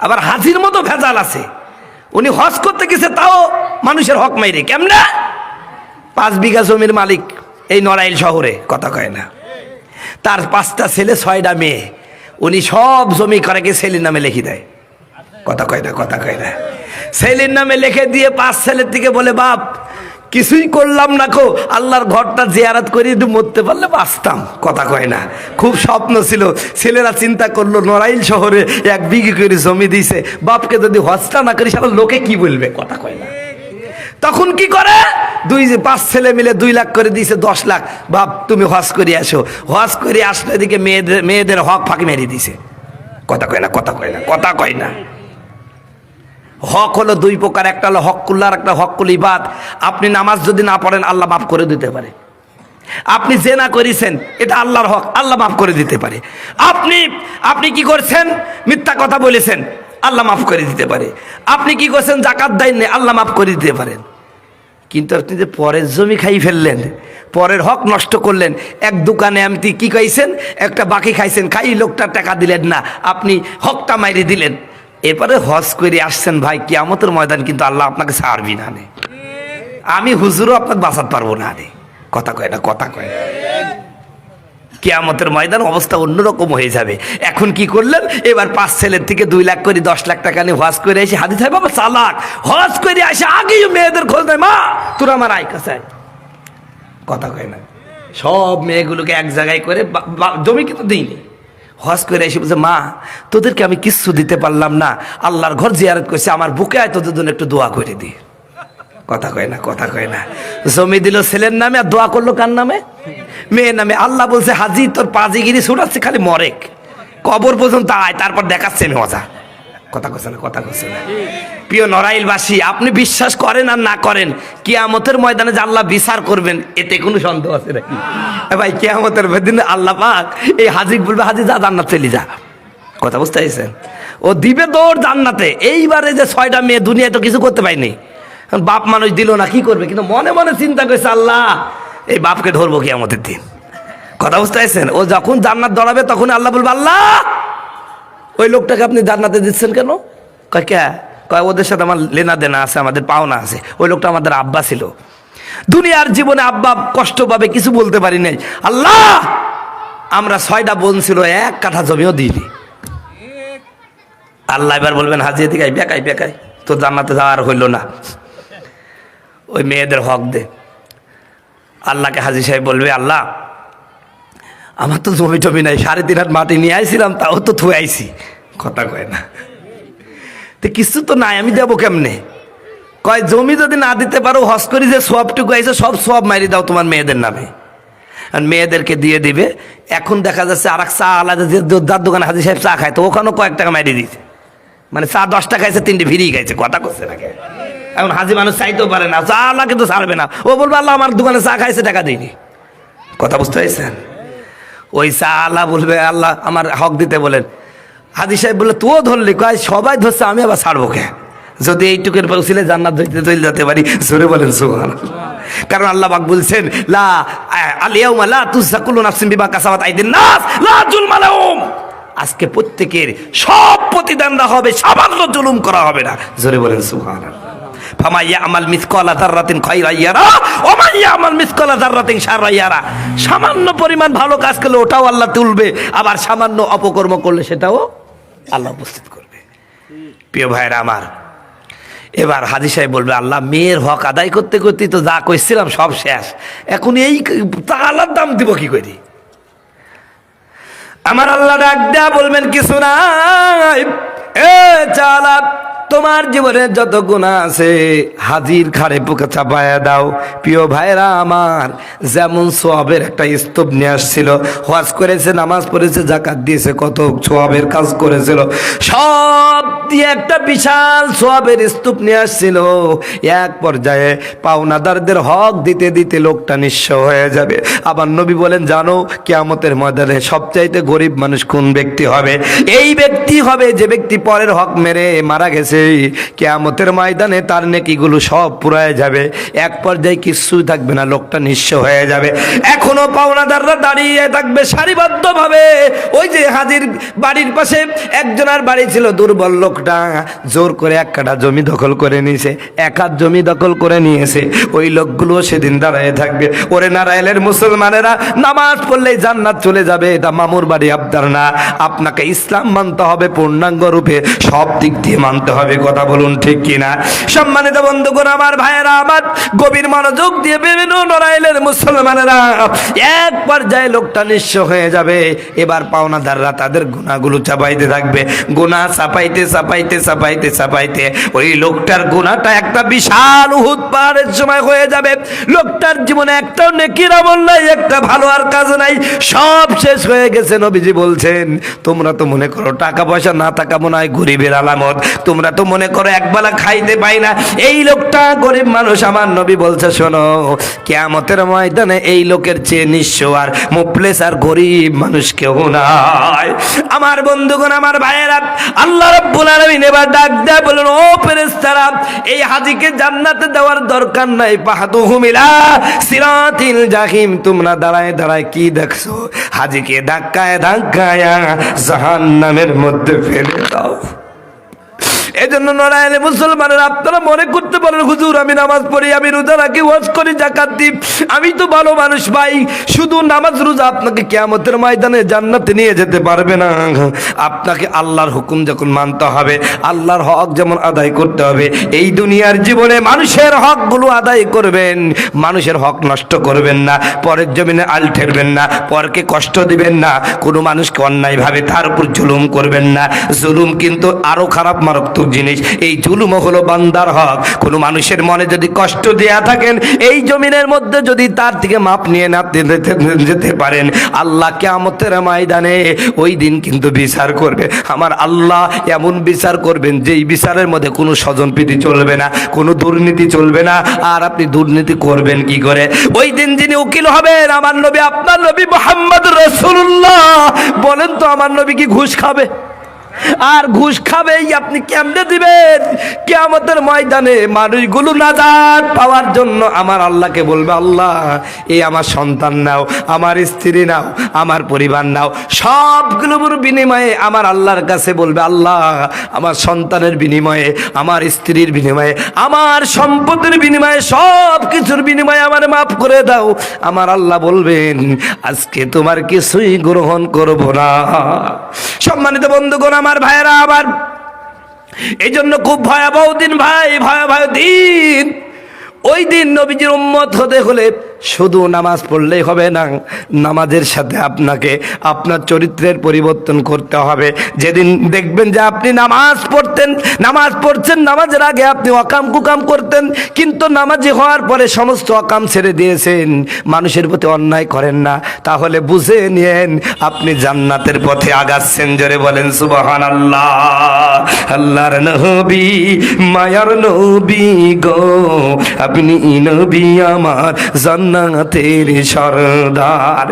আবার হাজির মতো ভেজাল আছে। উনি হজ করতে গেছে, তাও মানুষের হক মাইরে। কেমনে? 5 বিঘা জমির মালিক এই নড়াইল শহরে, কথা কয় না। তার 5টা ছেলে 6টা মেয়ে, উনি সব জমি করাকে ছেলের নামে লিখে দেয়। কথা কয় না, কথা কয় না। ছেলের নামে লিখে দিয়ে 5 ছেলের দিকে বলে, বাপ কিছুই করলাম না কো, আল্লাহর ঘরটা জিয়ারত করে একটু মরতে পারলে বাঁচতাম। কথা কয় না। খুব স্বপ্ন ছিল। ছেলেরা চিন্তা করলো নড়াইল শহরে 1 বিঘা করে জমি দিছে, বাপকে যদি হজটা না করি সারা লোকে কি বলবে। কথা কয় না। তখন কি করে, 5 ছেলে মিলে 2 লাখ করে দিয়েছে, 10 লাখ। বাপ তুমি হজ করে আসো। হজ করে আসলে এদিকে মেয়েদের হক ফাঁকি মেরে দিছে। কথা কয় না, কথা কয় না, কথা কয় না। হক হলো 2 প্রকার, একটা হলো হকুল্লাহ, একটা হকুল ইবাদ। আপনি নামাজ যদি না পড়েন আল্লাহ মাফ করে দিতে পারে। আপনি জেনা করেছেন, এটা আল্লাহর হক, আল্লাহ মাফ করে দিতে পারে। আপনি কি করছেন, মিথ্যা কথা বলেছেন, আল্লাহ মাফ করে দিতে পারে। আপনি কি করছেন, যাকাত দেননি, আল্লাহ মাফ করে দিতে পারেন। কিন্তু আপনি যে পরের জমি খাই ফেললেন, পরের হক নষ্ট করলেন, এক দোকানে আপনি কি খাইছেন, একটা বাকি খাইছেন, খাই লোকটার টাকা দিলেন না, আপনি হকটা মাইরে দিলেন। এরপরে হজ করে আসছেন ভাই, কিয়ামতের ময়দান কিন্তু আল্লাহ আপনাকে ছাড়বি না নে। আমি হুজুরও আপনাকে বাঁচাতে পারবো না রে। কথা কয় না, কথা কয় না। কিয়ামতের ময়দান অবস্থা অন্যরকম হয়ে যাবে। এখন কি করলেন, এবার 5 ছেলের থেকে 2 লাখ করে 10 লাখ টাকা নিয়ে হজ করে এসে, হাদিস হয় বাবা চালাক, হজ করে আসে আগেই মেয়েদের খোঁজ দেয়, মা তোর আমার আয় কাছে। কথা কয় না। সব মেয়েগুলোকে এক জায়গায় করে, জমি কিন্তু দিইনি, হজ করে এসে বলছে, মা তোদেরকে আমি কিচ্ছু দিতে পারলাম না, আল্লাহর ঘর জিয়ারত করছে, আমার বুকে আয় তোদের জন্য একটু দোয়া করে দি। কথা কয় না, কথা কয় না। জমি দিল ছেলের নামে, আর দোয়া করলো কার নামে? মেয়ের নামে। আল্লাহ বলছে, হাজি তোর পাজিগিরি ছুটাচ্ছে, খালি মরেক, কবর পর্যন্ত আয়, তারপর দেখাচ্ছে আমি মজা। কথা কচ্ছে না, কথা কচ্ছে না। প্রিয় নড়াইলবাসী, আপনি বিশ্বাস করেন আর না করেন, কিয়ামতের ময়দানে যে আল্লাহ বিচার করবেন, এতে কোনো সন্দেহ আছে নাকি? ভাই কিয়ামতের দিনে আল্লাহ পাক এই হাজি বলবে, হাজি যা জান্নাত চলে যা। কথা বুঝতে পারছেন? ও দিবে দৌড় জান্নাতে। এইবারে যে 6টা মেয়ে দুনিয়ায় তো কিছু করতে পারিনি, বাপ মানুষ দিল না, কি করবে? কিন্তু মনে মনে চিন্তা করছে, আল্লাহ এই বাপকে ধরবো কিয়ামতের দিন। কথা বুঝতে পারছেন? ও যখন জান্নাত দৌড়াবে তখন আল্লাহ বলবে, আল্লাহ ওই লোকটাকে আপনি জান্নাতে দিচ্ছেন কেন? কয় কে? কয় ওদের সাথে আমার লেনা দেনা আছে, আমাদের পাওনা আছে। ওই লোকটা আমাদের আব্বা ছিল, দুনিয়ার জীবনে আব্বা কষ্ট পাবে কিছু বলতে পারি নাই। আল্লাহ আমরা 6টা বোন ছিল, 1 কাঠা জমিও দিইনি। আল্লাহ এবার বলবেন, হাজি এদিকে আই, বেকাই বেকাই, তোর জান্নাতে যাওয়ার হইল না, ওই মেয়েদের হক দে। আল্লাহকে হাজি সাহেব বলবে, আল্লাহ আমার তো জমি টমি নাই, 3.5 হাত মাটি নিয়ে আইছিলাম, তাও তো থুয়ে আইছি। কথা কয় না। তো কিছু তো নাই, আমি দেবো কেমনে? কয় জমি যদি না দিতে পারো, হজ করি যে সবটুকু আইছে সব সব মারি দাও তোমার মেয়েদের নামে, আর মেয়েদেরকে দিয়ে দিবে। এখন দেখা যাচ্ছে আর এক চা আলাদা, যে যার দোকানে হাজি সাহেব চা খায়, তো ওখানেও কয়েক টাকা মারি দিয়েছে, মানে চা 10 টাকা খাইছে, 3টে ফিরিয়ে খাইছে। কথা করছে নাকি? এখন হাজি মানুষ চাইতেও পারে না, চা আল্লাহ কিন্তু ছাড়বে না। ও বলবে, আল্লাহ আমার দোকানে চা খাইছে, টাকা দিইনি। কথা বুঝতে পারছেন? ওই চা আল্লাহ বলবে, আল্লাহ আমার হক দিতে বলেন। হাজি সাহেব বললে, তুও ধরলি? কয় সবাই ধরছে, আমি আবার ছাড়বো কে? যদি এইটুকুর পৌঁছিলে জান্নাত চলে যেতে পারি। জোরে বলেন সুবহানাল্লাহ। কারণ আল্লাহ পাক বলছেন, লা আলিয়াউমা লা তুযাকুলু নাফসুন বিমা কাসাবাত আইদিন নাস লা যুলমা লাহুম। আজকে প্রত্যেকের সব প্রতিদানটা হবে, সামান্য জুলুম করা হবে না। জোরে বলেন সুবহানাল্লাহ। ফামান ইয়ামাল মিসকালা যাররাতিন খায়রান ইয়ারা ওয়া মান ইয়ামাল মিসকালা যাররাতিন শাররান ইয়ারা। সামান্য পরিমাণ ভালো কাজ করলে ওটাও আল্লাহ তুলবে, আবার সামান্য অপকর্ম করলে সেটাও আল্লাহ উপস্থিত করবে। প্রিয় ভাইরা আমার, এবার হাজি সাহেব বলবে, আল্লাহ মেয়ের হক আদায় করতে করতে তো যা কইছিলাম সব শেষ, এখন এই তালার দাম দিব কি করি? আমার আল্লাহ ডাক দেয়া বলবেন, কিছু নাই, এ চালাক, তোমার জীবনের যত গুনাহ আছে হাজির ঘাড়ে বুকে চাপায়া দাও। প্রিয় ভাইরা আমার, যেমন সোয়াবের একটা স্তূপ নিয়ে আসছিল, হজ করেছে, নামাজ পড়েছে, যাকাত দিয়েছে, কত সোয়াবের কাজ করেছিল, সব দিয়ে একটা বিশাল সোয়াবের স্তূপ নিয়ে আসছিল। এক পর্যায়ে পাওনাদারদের হক দিতে দিতে লোকটা নিঃস্ব হয়ে যাবে। আবার নবী বলেন, জানো কিয়ামতের ময়দানে সবচাইতে গরিব মানুষ কোন ব্যক্তি হবে? এই ব্যক্তি হবে যে ব্যক্তি পরের হক মেরে মারা গেছে। কিয়ামতের ময়দানে তার নেকিগুলো সব পুরায় যাবে, এক পর্যায়ে কিছুই থাকবে না, লোকটা নিঃস্ব হয়ে যাবে। এখনো পাওনাদাররা দাঁড়িয়ে থাকবে সারিবদ্ধ ভাবে। ওই যে হাজির বাড়ির পাশে একজনের বাড়ি ছিল, দুর্বল লোক, লোকটা জোর করে এক কাঠা জমি দখল করে নিয়েছে, এক হাত জমি দখল করে নিয়েছে। ওই লোকগুলো সেদিন দাঁড়ায় থাকবে। ওরে নারায়ণের মুসলমানেরা, নামাজ পড়লেই জান্নাত চলে যাবে এটা মামুর বাড়ি আবদার না। আপনাকে ইসলাম মানতে হবে পূর্ণাঙ্গ রূপে, সব দিক দিয়ে মানতে হবে। কথা বলুন ঠিক কিনা? সম্মানিত বন্ধুগণ, আমার ভাইয়েরা, আমার গভীর মনোযোগ দিয়ে বিভিন্ন নারায়ণের মুসলমানেরা, এক পর্যায়ে লোকটা নিঃস্ব হয়ে যাবে। এবার পাওনাদাররা তাদের গুনাহগুলো চাপাইতে থাকবে। গুনাহ চাপাইতে চাপাইতে চাপাইতে চাপাইতে ওই লোকটার গুনাহটা একটা বিশাল উহুদ পাহাড়ের সময় হয়ে যাবে। লোকটার জীবনে একটাও নেকির আমল নাই, একটা ভালো আর কাজ নাই, সব শেষ হয়ে গেছে। নবীজি বলছেন, তোমরা তো মনে করো টাকা পয়সা না থাকা মনে হয় গরিবের আলামত, তোমরা তো মনে করো একবেলা খাইতে পাই না, এই লোকটা গরিব মানুষ। আমার নবী বলছে, শোনো, কিয়ামতের ময়দানে এই লোকের চেয়ে নিঃস্ব আর মুফলিস আর গরিব মানুষ কেউ নাই। আমার বন্ধুগণ, আমার ভাইয়েরা, আল্লাহ রাব্বুল আলামিন এবার ডাক দেয়, বলেন, ও ফেরেশতারা, এই হাজীকে জান্নাতে দেওয়ার দরকার নাই। ফাহাদুহুম ইলা সিরাতিল জাহিম, তোমরা দাঁড়ায় দাঁড়ায় কি দেখছো? হাজীকে ধাক্কায় ধাক্কায় জাহান্নামের মধ্যে ফেলে দাও। এজন্য নারায়ণে মুসলমানের, আপনারা মনে করতে পারেন, হুজুর আমি নামাজ পড়ি, আমি রোজা রাখি, ওয়াজ করি, যাকাত দিই, আমি তো ভালো মানুষ। ভাই, শুধু নামাজ রোজা আপনাকে কিয়ামতের ময়দানে জান্নাতে নিয়ে যেতে পারবে না। আপনাকে আল্লাহর হুকুম যখন মানতে হবে, আল্লাহর হক যেমন আদায় করতে হবে, এই দুনিয়ার জীবনে মানুষের হকগুলো আদায় করবেন, মানুষের হক নষ্ট করবেন না, পরের জমিনে আল ঠেরবেন না, পরকে কষ্ট দিবেন না, কোনো মানুষকে অন্যায়ভাবে তার উপর জুলুম করবেন না। জুলুম কিন্তু আরো খারাপ মারাত্মক জিনিস। এই জুলুম হলো বান্দার হক। কোনো মানুষের মনে যদি কষ্ট দেয়া থাকেন, এই জমিনের মধ্যে যদি তার থেকে মাপ নিয়ে না যেতে পারেন, আল্লাহ কিয়ামতের ময়দানে ওই দিন কিন্তু বিচার করবে। আমার আল্লাহ এমন বিচার করবেন, যেই বিচারের মধ্যে কোনো স্বজনপ্রীতি চলবে না, কোনো দুর্নীতি চলবে না। আর আপনি দুর্নীতি করবেন কি করে? ওই দিন যিনি উকিল হবেন, আমার নবী, আপনার নবী মুহাম্মদ রাসূলুল্লাহ, বলেন তো আমার নবী কি ঘুষ খাবে? আর ঘুষ খাবে আপনি কেমনে দিবেন? কিয়ামতের ময়দানে মানুষগুলো নাজাত পাওয়ার জন্য আমার আল্লাহকে বলবে, আল্লাহ, এই আমার সন্তান নাও, আমার স্ত্রী নাও, আমার পরিবার নাও, সবগুলোর বিনিময়ে আমার আল্লাহর কাছে বলবে, আল্লাহ, আমার সন্তানের বিনিময়ে, আমার স্ত্রীর বিনিময়ে, আমার সম্পদের বিনিময়ে, সব কিছুর বিনিময়ে আমার মাফ করে দাও। আমার আল্লাহ বলবেন, আজকে তোমার কিছুই গ্রহণ করব না। সম্মানিত বন্ধুগণ, আমার ভাইয়েরা, আমার এই জন্য খুব ভয়াবহ দিন ভাই, ভয়াবহ দিন। ওই দিন নবীজির উম্মত হতে হলে শুধু নামাজ পড়লেই হবে না, নামাজের সাথে আপনাকে আপনার চরিত্রের পরিবর্তন করতে হবে। যেদিন দেখবেন যে আপনি নামাজ পড়ছেন, নামাজের আগে আপনি অকাম কুকাম করতেন, কিন্তু নামাজি হওয়ার পরে সমস্ত অকাম ছেড়ে দিয়েছেন, মানুষের প্রতি অন্যায় করেন না, তাহলে বুঝে নিয়েন আপনি জান্নাতের পথে আগাচ্ছেন। জোরে বলেন সুবহানাল্লাহ। আল্লাহর নবী, মায়ার নবী গো, আপনি নবী আমার জান্নাতের সরদার।